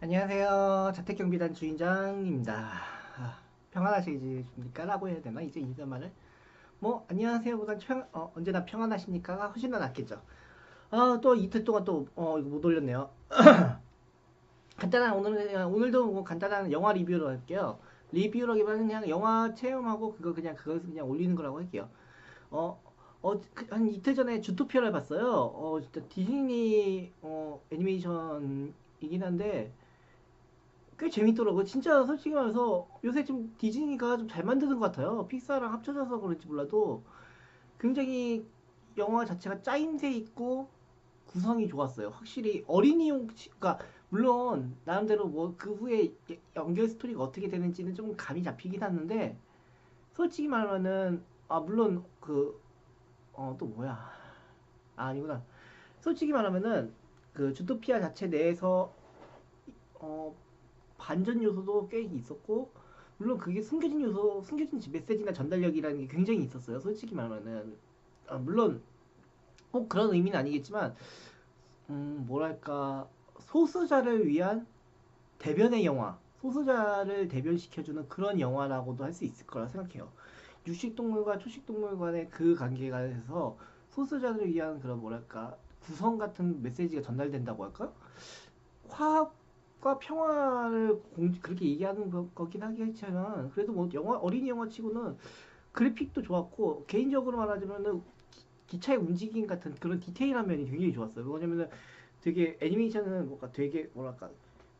안녕하세요. 자택경비단 주인장입니다. 평안하시십니까? 라고 해야 되나? 이제 인사말을. 뭐, 안녕하세요. 보단 언제나 평안하십니까가 훨씬 더 낫겠죠. 또 이틀 동안 이거 못 올렸네요. 오늘도 뭐 간단한 영화 리뷰로 할게요. 리뷰라기보다는 그냥 영화 체험하고 그것을 그냥 올리는 거라고 할게요. 어, 한 이틀 전에 주토피아를 봤어요. 진짜 디즈니, 애니메이션이긴 한데, 꽤 재밌더라고요. 진짜 솔직히 말해서 요새 좀 디즈니가 좀 잘 만드는 것 같아요. 픽사랑 합쳐져서 그런지 몰라도 굉장히 영화 자체가 짜임새 있고 구성이 좋았어요. 확실히 어린이용, 그러니까 물론 나름대로 뭐 그 후에 연결 스토리가 어떻게 되는지는 좀 감이 잡히긴 하는데 솔직히 말하면은 물론 또 뭐야? 아니구나. 솔직히 말하면은 그 주토피아 자체 내에서 어 반전 요소도 꽤 있었고 물론 그게 숨겨진 메시지나 전달력이라는 게 굉장히 있었어요. 솔직히 말하면은 물론 꼭 그런 의미는 아니겠지만 뭐랄까 소수자를 위한 대변의 영화, 소수자를 대변시켜주는 그런 영화라고도 할 수 있을 거라 생각해요. 육식동물과 초식동물 간의 그 관계가 해서 소수자를 위한 그런 뭐랄까 구성 같은 메시지가 전달된다고 할까? 화합과 평화를 그렇게 얘기하는 거긴 하겠지만 그래도 뭐 영화 어린이 영화 치고는 그래픽도 좋았고 개인적으로 말하자면은 기차의 움직임 같은 그런 디테일한 면이 굉장히 좋았어요. 왜냐면은 되게 애니메이션은 뭔가 되게 뭐랄까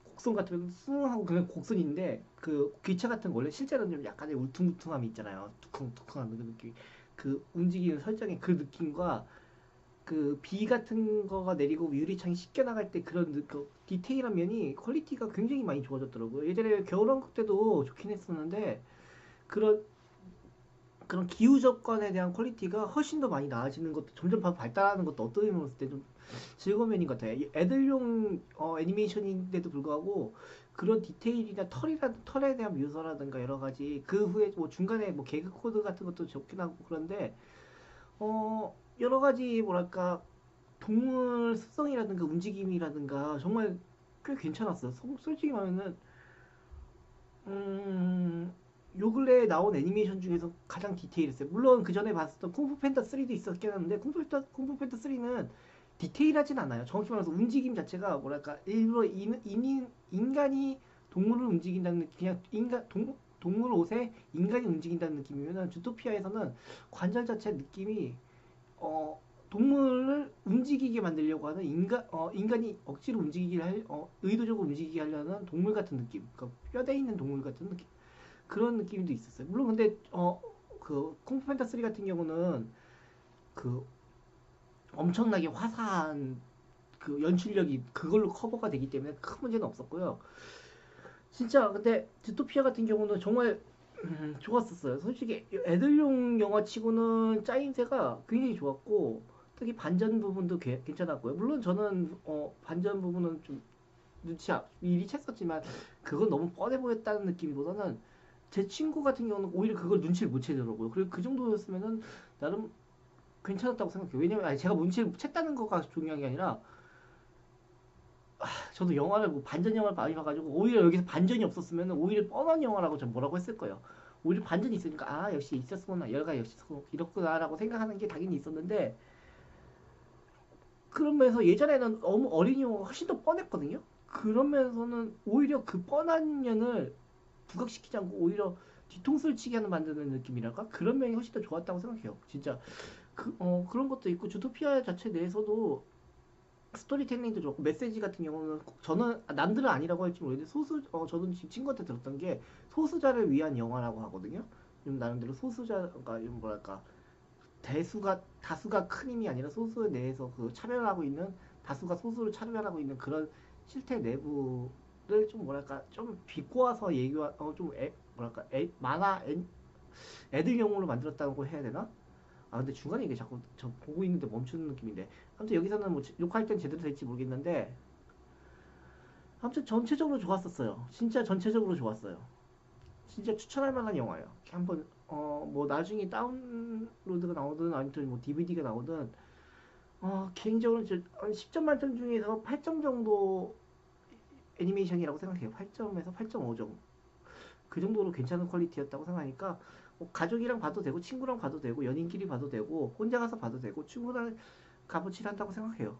곡선 같은 숭하고 그냥 곡선인데 그 기차 같은 거 원래 실제로는 좀 약간의 울퉁불퉁함이 있잖아요. 두컹두컹한 그 느낌. 그 움직이는 설정의 그 느낌과 그 비 같은 거가 내리고 유리창이 씻겨 나갈 때 그 디테일한 면이 퀄리티가 굉장히 많이 좋아졌더라고요. 예전에 겨울왕국 때도 좋긴 했었는데 그런 그런 기후 조건에 대한 퀄리티가 훨씬 더 많이 나아지는 것도 점점 발달하는 것도 어떤 의미로 봤을 때 좀 즐거운 면인 것 같아요. 애들용 애니메이션인데도 불구하고 그런 디테일이나 털에 대한 묘사라든가 여러 가지 그 후에 뭐 중간에 뭐 개그 코드 같은 것도 좋긴 하고 그런데 여러 가지 뭐랄까 동물 습성이라든가 움직임이라든가 정말 꽤 괜찮았어요. 솔직히 말하면은 음, 요 근래에 나온 애니메이션 중에서 가장 디테일했어요. 물론 그 전에 봤었던 쿵푸 팬더 3도 있었긴 한데 쿵푸 팬더 3는 디테일하진 않아요. 정확히 말해서 움직임 자체가 뭐랄까 일부러 인간이 동물을 움직인다는 느낌, 그냥 동물 옷에 인간이 움직인다는 느낌이면은 주토피아에서는 관절 자체 느낌이 어, 동물을 움직이게 만들려고 하는 인간이 억지로 의도적으로 움직이게 하려는 동물 같은 느낌. 그러니까 뼈대 있는 동물 같은 느낌. 그런 느낌도 있었어요. 물론 근데 그 콩푸 팬타 3 같은 경우는 그 엄청나게 화사한 그 연출력이 그걸로 커버가 되기 때문에 큰 문제는 없었고요. 진짜 근데 드토피아 같은 경우는 정말 좋았었어요. 솔직히 애들용 영화치고는 짜임새가 굉장히 좋았고 특히 반전 부분도 괜찮았고요. 물론 저는 반전 부분은 좀 미리 챘었지만 그건 너무 뻔해 보였다는 느낌보다는 제 친구 같은 경우는 오히려 그걸 눈치를 못 채더라고요. 그리고 그 정도였으면은 나름 괜찮았다고 생각해요. 왜냐면 제가 눈치를 챘다는 거가 중요한 게 아니라 저도 영화를 뭐 반전 영화를 많이 봐가지고 오히려 여기서 반전이 없었으면 오히려 뻔한 영화라고 전 뭐라고 했을 거예요. 오히려 반전이 있으니까 역시 있었구나 여가 역시 이렇구나라고 생각하는 게 당연히 있었는데 그러면서 예전에는 너무 어린이 영화가 훨씬 더 뻔했거든요. 그러면서는 오히려 그 뻔한 면을 부각시키지 않고 오히려 뒤통수를 치게 하는 만드는 느낌이랄까 그런 면이 훨씬 더 좋았다고 생각해요. 진짜 그런 것도 있고 주토피아 자체 내에서도 스토리텔링도 좋고 메시지 같은 경우는 저는 남들은 아니라고 할지 모르겠는데 저도 지금 친구한테 들었던 게 소수자를 위한 영화라고 하거든요. 좀 나름대로 소수자가 좀 뭐랄까 다수가 큰 힘이 아니라 소수 내에서 그 차별하고 있는 다수가 소수를 차별하고 있는 그런 실태 내부를 좀 뭐랄까 좀 비꼬아서 얘기와 뭐랄까 애들용으로 만들었다고 해야 되나? 근데 중간에 이게 자꾸 저 보고 있는데 멈추는 느낌인데 아무튼 여기서는 뭐 욕할 땐 제대로 될지 모르겠는데 아무튼 전체적으로 좋았었어요. 진짜 전체적으로 좋았어요. 진짜 추천할 만한 영화예요. 한번 뭐 나중에 다운로드가 나오든 아니면 뭐 DVD가 나오든 개인적으로 한 10점 만점 중에서 8점 정도의 애니메이션이라고 생각해요. 8점에서 8.5 정도. 그 정도로 괜찮은 퀄리티였다고 생각하니까 뭐 가족이랑 봐도 되고 친구랑 봐도 되고 연인끼리 봐도 되고 혼자 가서 봐도 되고 충분한 값어치를 한다고 생각해요.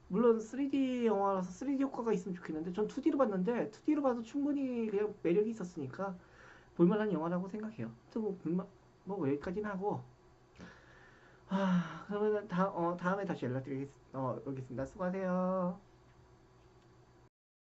물론 3D 영화라서 3D 효과가 있으면 좋겠는데 전 2D로 봤는데 2D로 봐도 충분히 그냥 매력이 있었으니까 볼만한 영화라고 생각해요. 또 뭐 여기까지는 하고 그러면은 다음에 다시 연락드리겠습니다. 수고하세요.